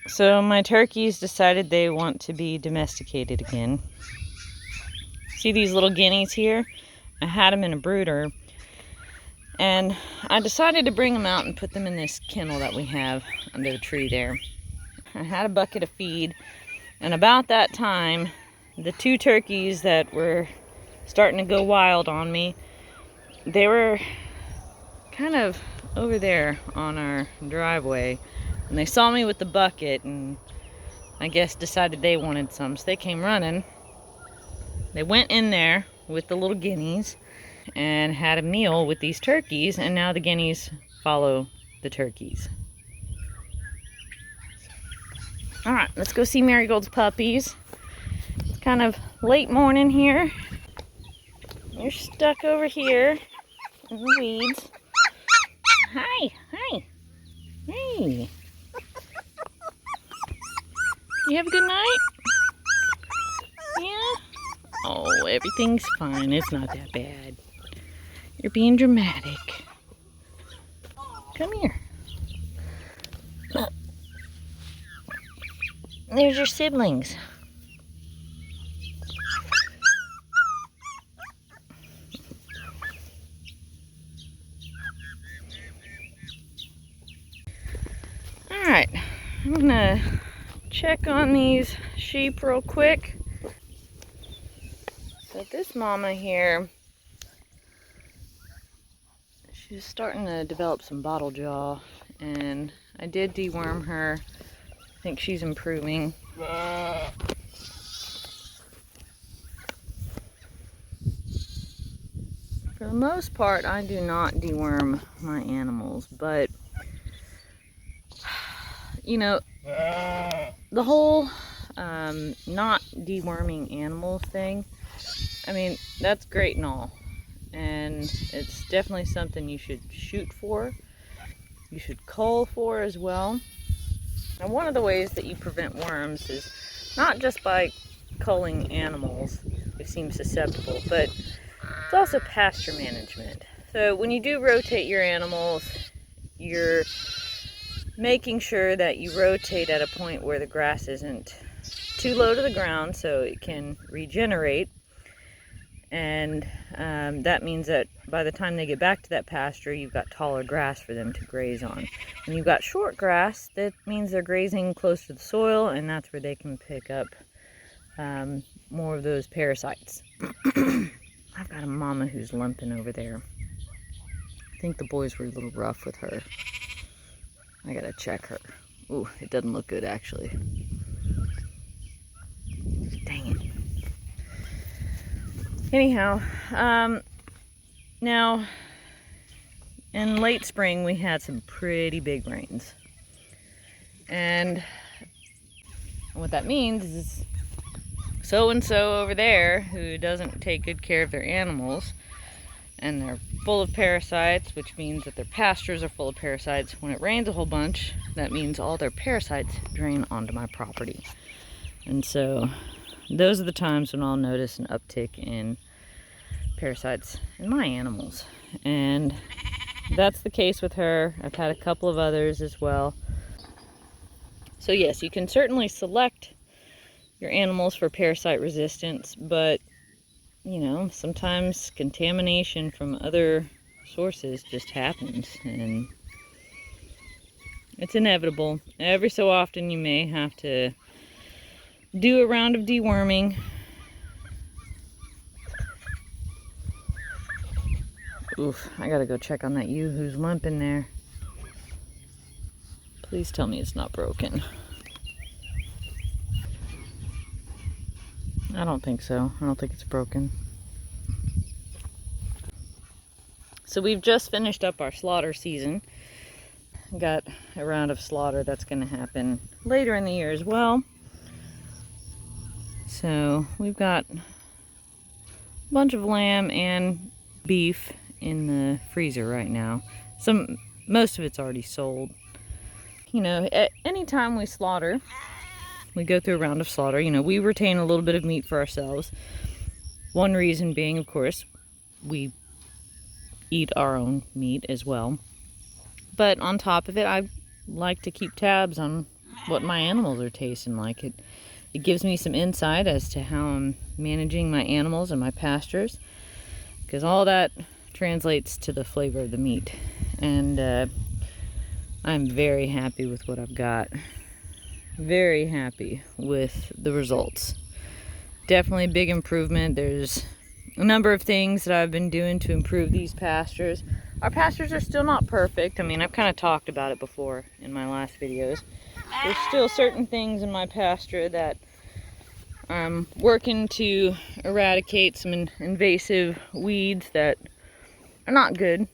So my turkeys decided they want to be domesticated again. See these little guineas here? I had them in a brooder, and I decided to bring them out and put them in this kennel that we have under the tree there. I had a bucket of feed, and about that time, the two turkeys that were starting to go wild on me, they were kind of over there on our driveway, and they saw me with the bucket and I guess decided they wanted some, so they came running. They went in there with the little guineas and had a meal with these turkeys, and now the guineas follow the turkeys. All right, let's go see Marigold's puppies. It's kind of late morning here. You're stuck over here in the weeds. Hi, hi, hey. You have a good night? Yeah? Oh, everything's fine. It's not that bad. You're being dramatic. Come here. There's your siblings. Alright, I'm gonna check on these sheep real quick. So this mama here, she's starting to develop some bottle jaw, and I did deworm her. I think she's improving. For the most part, I do not deworm my animals, but you know, the whole not deworming animals thing, I mean, that's great and all, and it's definitely something you should shoot for. You should cull for as well. And one of the ways that you prevent worms is not just by culling animals who seem susceptible, but it's also pasture management. So when you do rotate your animals, you're making sure that you rotate at a point where the grass isn't too low to the ground so it can regenerate. And that means that by the time they get back to that pasture, you've got taller grass for them to graze on. When you've got short grass, that means they're grazing close to the soil, and that's where they can pick up more of those parasites. I've got a mama who's limping over there. I think the boys were a little rough with her. I gotta check her. Ooh, it doesn't look good actually. Dang it. Anyhow, now in late spring we had some pretty big rains. And what that means is so-and-so over there who doesn't take good care of their animals, and they're full of parasites, which means that their pastures are full of parasites. When it rains a whole bunch, that means all their parasites drain onto my property. And so those are the times when I'll notice an uptick in parasites in my animals. And that's the case with her. I've had a couple of others as well. So yes, you can certainly select your animals for parasite resistance, but you know, sometimes contamination from other sources just happens, and it's inevitable. Every so often you may have to do a round of deworming. Oof, I gotta go check on that ewe who's limping there. Please tell me it's not broken. I don't think so. I don't think it's broken. So we've just finished up our slaughter season. Got a round of slaughter that's going to happen later in the year as well. So we've got a bunch of lamb and beef in the freezer right now. Most of it's already sold. You know, at any time we slaughter, we go through a round of slaughter. You know, we retain a little bit of meat for ourselves. One reason being, of course, we eat our own meat as well. But on top of it, I like to keep tabs on what my animals are tasting like. It gives me some insight as to how I'm managing my animals and my pastures, because all that translates to the flavor of the meat. And I'm very happy with what I've got. Very happy with the results. Definitely a big improvement. There's a number of things that I've been doing to improve these pastures. Our pastures are still not perfect. I mean, I've kind of talked about it before in my last videos. There's still certain things in my pasture that I'm working to eradicate, some invasive weeds that are not good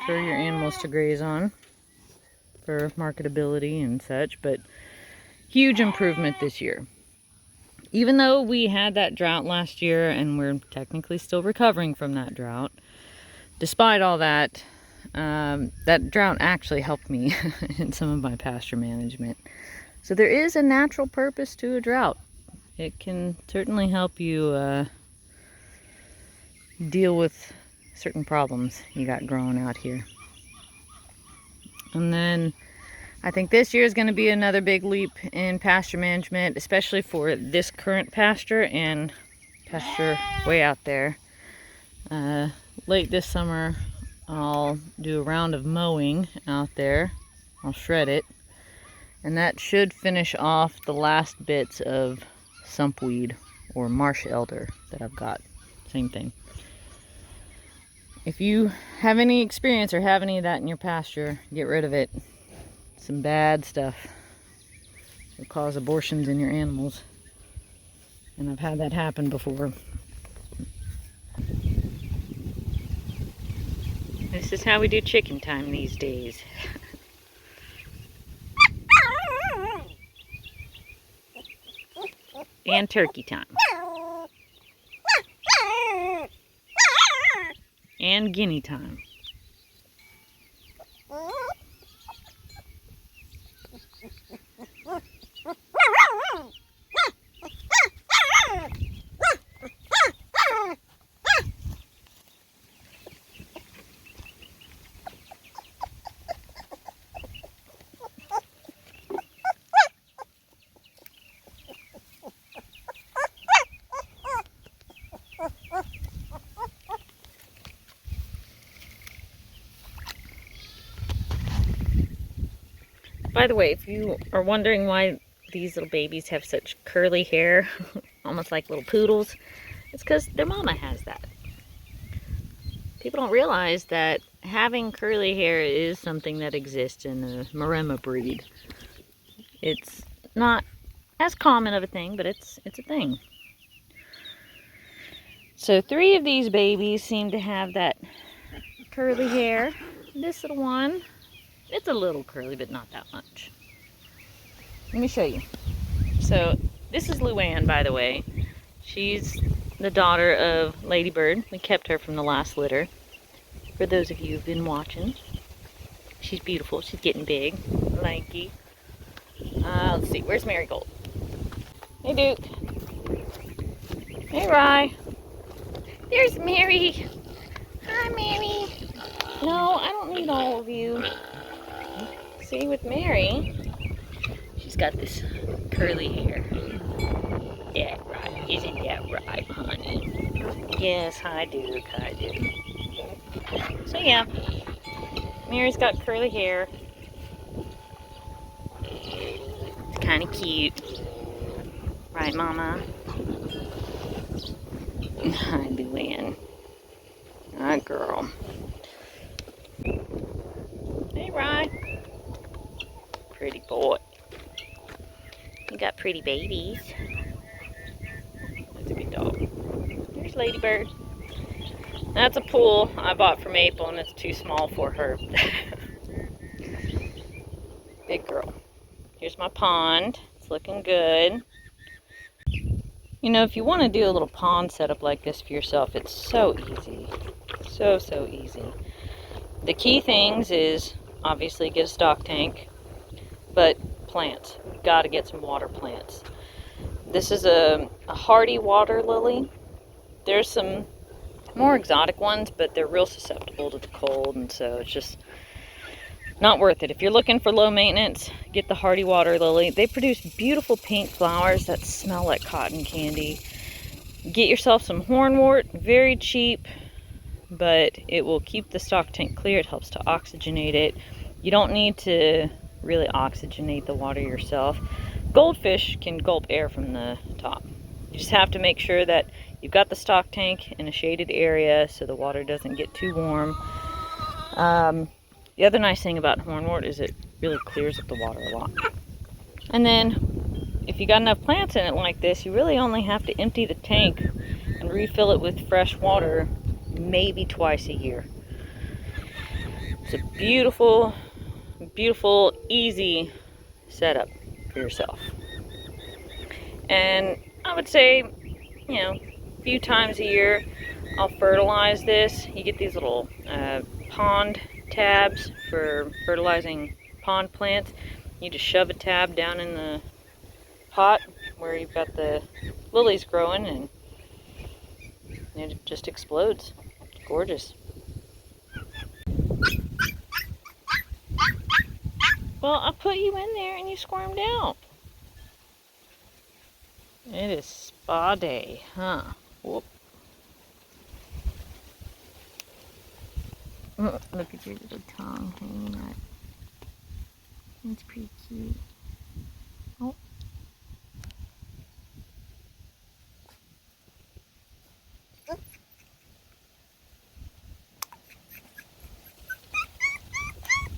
for your animals to graze on for marketability and such, but huge improvement this year. Even though we had that drought last year and we're technically still recovering from that drought, despite all that, that drought actually helped me in some of my pasture management. So there is a natural purpose to a drought. It can certainly help you deal with certain problems you got growing out here. And then I think this year is going to be another big leap in pasture management, especially for this current pasture and pasture way out there. Late this summer, I'll do a round of mowing out there. I'll shred it, and that should finish off the last bits of sumpweed or marsh elder that I've got. Same thing. If you have any experience or have any of that in your pasture, get rid of it. Some bad stuff will cause abortions in your animals, and I've had that happen before. This is how we do chicken time these days. And turkey time. And guinea time. By the way, if you are wondering why these little babies have such curly hair, almost like little poodles, it's because their mama has that. People don't realize that having curly hair is something that exists in the Maremma breed. It's not as common of a thing, but it's a thing. So 3 of these babies seem to have that curly hair. This little one, it's a little curly, but not that much. Let me show you. So this is Luann, by the way. She's the daughter of Ladybird. We kept her from the last litter. For those of you who've been watching, she's beautiful. She's getting big, lanky. Let's see, where's Marigold? Hey, Duke. Hey, Rye. There's Mary. Hi, Mary. No, I don't need all of you. See, with Mary, she's got this curly hair. Yeah, right. Isn't that right, honey? Yes, hi, Duke. Hi, Duke. So, yeah, Mary's got curly hair. It's kind of cute. Right, Mama? Hi, Luann. Hi, girl. Hey, Rye. Pretty boy. You got pretty babies. That's a good dog. There's Ladybird. That's a pool I bought from Maple, and it's too small for her. Big girl. Here's my pond. It's looking good. You know, if you want to do a little pond setup like this for yourself, it's so easy. So easy. The key things is obviously get a stock tank, but plants. Got to get some water plants. This is a hardy water lily. There's some more exotic ones, but they're real susceptible to the cold, and so it's just not worth it. If you're looking for low maintenance, get the hardy water lily. They produce beautiful pink flowers that smell like cotton candy. Get yourself some hornwort, very cheap, but it will keep the stock tank clear. It helps to oxygenate it. You don't need to really oxygenate the water yourself. Goldfish can gulp air from the top. You just have to make sure that you've got the stock tank in a shaded area so the water doesn't get too warm. The other nice thing about hornwort is it really clears up the water a lot. And then if you got enough plants in it like this, you really only have to empty the tank and refill it with fresh water maybe twice a year. It's a beautiful, beautiful, easy setup for yourself. And I would say, you know, a few times a year I'll fertilize this. You get these little pond tabs for fertilizing pond plants. You just shove a tab down in the pot where you've got the lilies growing, and it just explodes. It's gorgeous. Well, I put you in there and you squirmed out. It is spa day, huh? Whoop. Look at your little tongue hanging out. It's pretty cute. Oh.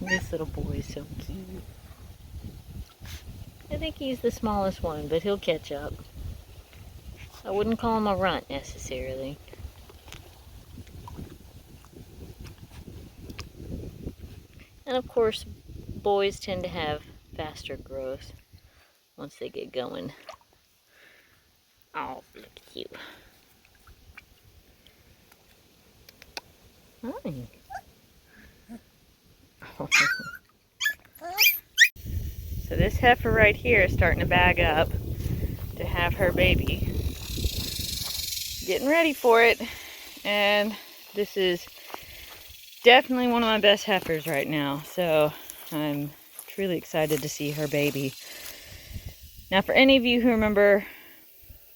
This little boy is so cute. I think he's the smallest one, but he'll catch up. I wouldn't call him a runt necessarily. And of course, boys tend to have faster growth once they get going. Oh, look at you. Hi. Oh. So this heifer right here is starting to bag up to have her baby. Getting ready for it. And this is definitely one of my best heifers right now. So I'm truly excited to see her baby. Now for any of you who remember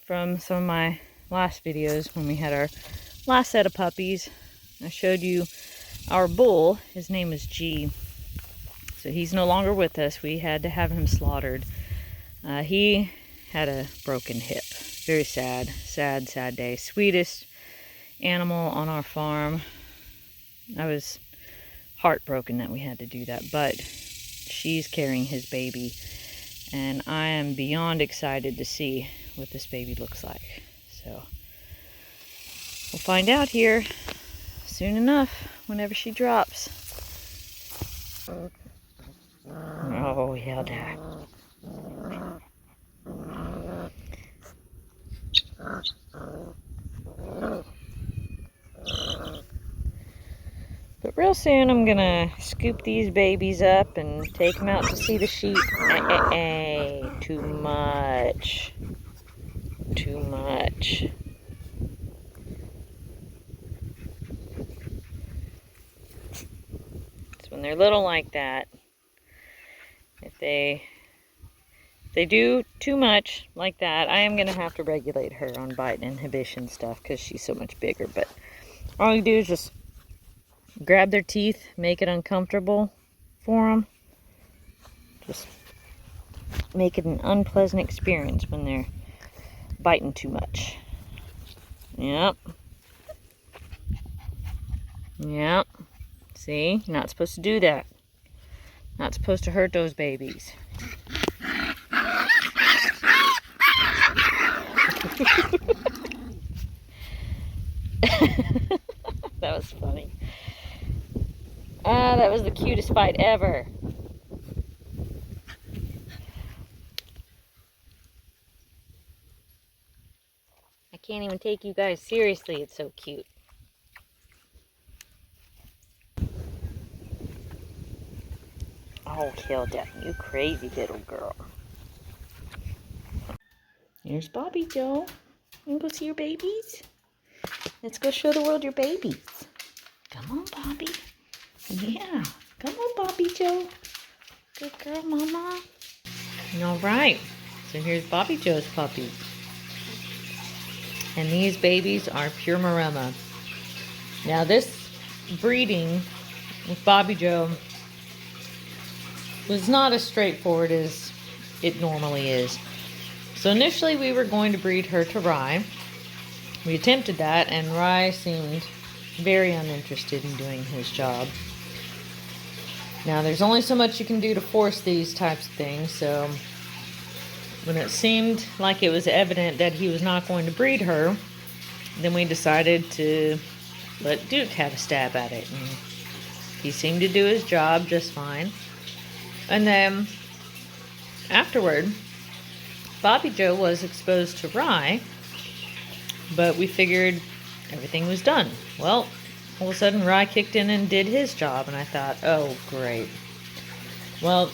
from some of my last videos when we had our last set of puppies, I showed you our bull. His name is G. So he's no longer with us. We had to have him slaughtered. He had a broken hip. Very sad, sad, sad day. Sweetest animal on our farm. I was heartbroken that we had to do that, but she's carrying his baby, and I am beyond excited to see what this baby looks like. So we'll find out here soon enough whenever she drops. Oh, yeah, Dad. But real soon I'm gonna scoop these babies up and take them out to see the sheep. Too much. Too much. It's when they're little like that. If they do too much like that, I am going to have to regulate her on bite inhibition stuff because she's so much bigger. But all you do is just grab their teeth, make it uncomfortable for them. Just make it an unpleasant experience when they're biting too much. Yep. Yep. See? You're not supposed to do that. Not supposed to hurt those babies. That was funny. Ah, that was the cutest fight ever. I can't even take you guys seriously. It's so cute. Oh, Hilda, you crazy little girl. Here's Bobbie Joe. You want to go see your babies? Let's go show the world your babies. Come on, Bobbie. Yeah. Come on, Bobbie Joe. Good girl, Mama. All right. So here's Bobbie Joe's puppies. And these babies are pure Maremma. Now this breeding with Bobbie Joe was not as straightforward as it normally is. So initially we were going to breed her to Rye. We attempted that, and Rye seemed very uninterested in doing his job. Now there's only so much you can do to force these types of things, so when it seemed like it was evident that he was not going to breed her, then we decided to let Duke have a stab at it. And he seemed to do his job just fine. And then afterward, Bobbie Joe was exposed to Rye, but we figured everything was done. Well, all of a sudden Rye kicked in and did his job, and I thought, oh great. Well,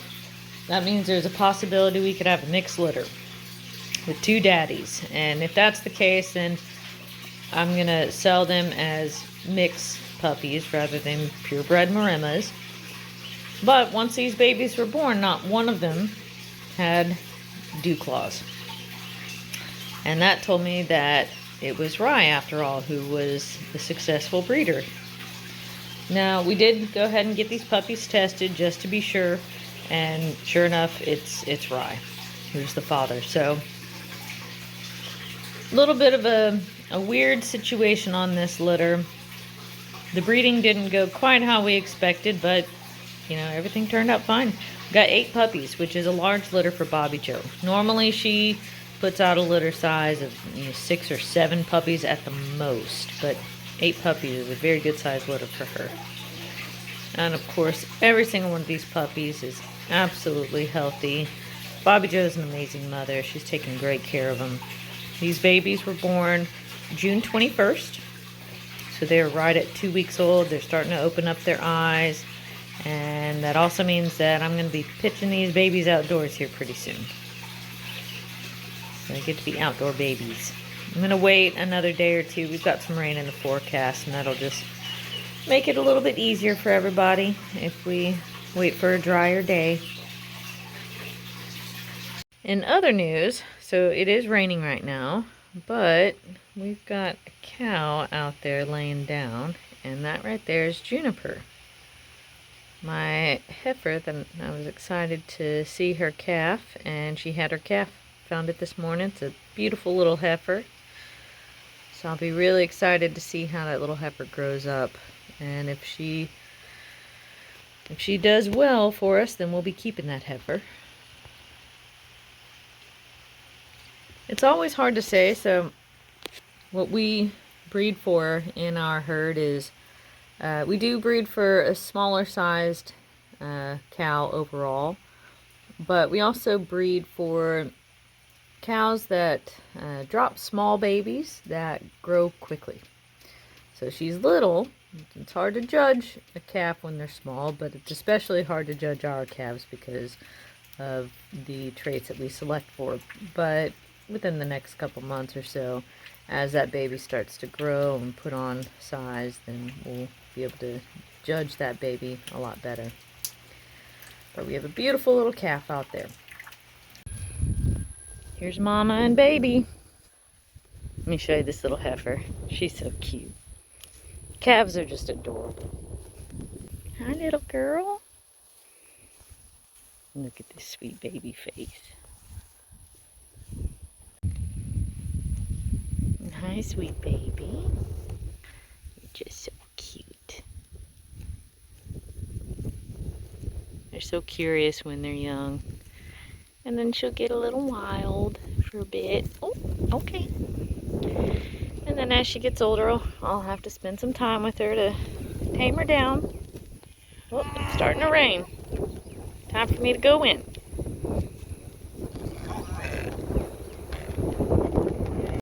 that means there's a possibility we could have a mixed litter with two daddies. And if that's the case, then I'm going to sell them as mixed puppies rather than purebred Maremmas. But once these babies were born, not one of them had dew claws. And that told me that it was Rye, after all, who was the successful breeder. Now, we did go ahead and get these puppies tested just to be sure. And sure enough, it's Rye who's the father. So, a little bit of a weird situation on this litter. The breeding didn't go quite how we expected, but you know, everything turned out fine. We got 8 puppies, which is a large litter for Bobbie Joe. Normally she puts out a litter size of 6 or 7 puppies at the most, but 8 puppies is a very good size litter for her. And of course, every single one of these puppies is absolutely healthy. Bobbie Joe is an amazing mother. She's taking great care of them. These babies were born June 21st. So they're right at 2 weeks old. They're starting to open up their eyes. And that also means that I'm going to be pitching these babies outdoors here pretty soon. So they get to be outdoor babies. I'm going to wait another day or two. We've got some rain in the forecast, and that'll just make it a little bit easier for everybody if we wait for a drier day. In other news, so it is raining right now, but we've got a cow out there laying down, and that right there is Juniper. My heifer that I was excited to see her calf, and she had her calf. Found it this morning. It's a beautiful little heifer. So I'll be really excited to see how that little heifer grows up. And if she does well for us, then we'll be keeping that heifer. It's always hard to say, so what we breed for in our herd is we do breed for a smaller sized cow overall, but we also breed for cows that drop small babies that grow quickly. So she's little. It's hard to judge a calf when they're small, but it's especially hard to judge our calves because of the traits that we select for. But within the next couple months or so, as that baby starts to grow and put on size, then we'll be able to judge that baby a lot better. But we have a beautiful little calf out there. Here's Mama and Baby. Let me show you this little heifer. She's so cute. Calves are just adorable. Hi, little girl. Look at this sweet baby face. Hi, sweet baby. You're just so cute. They're so curious when they're young. And then she'll get a little wild for a bit. Oh, okay. And then as she gets older, I'll have to spend some time with her to tame her down. Oh, it's starting to rain. Time for me to go in.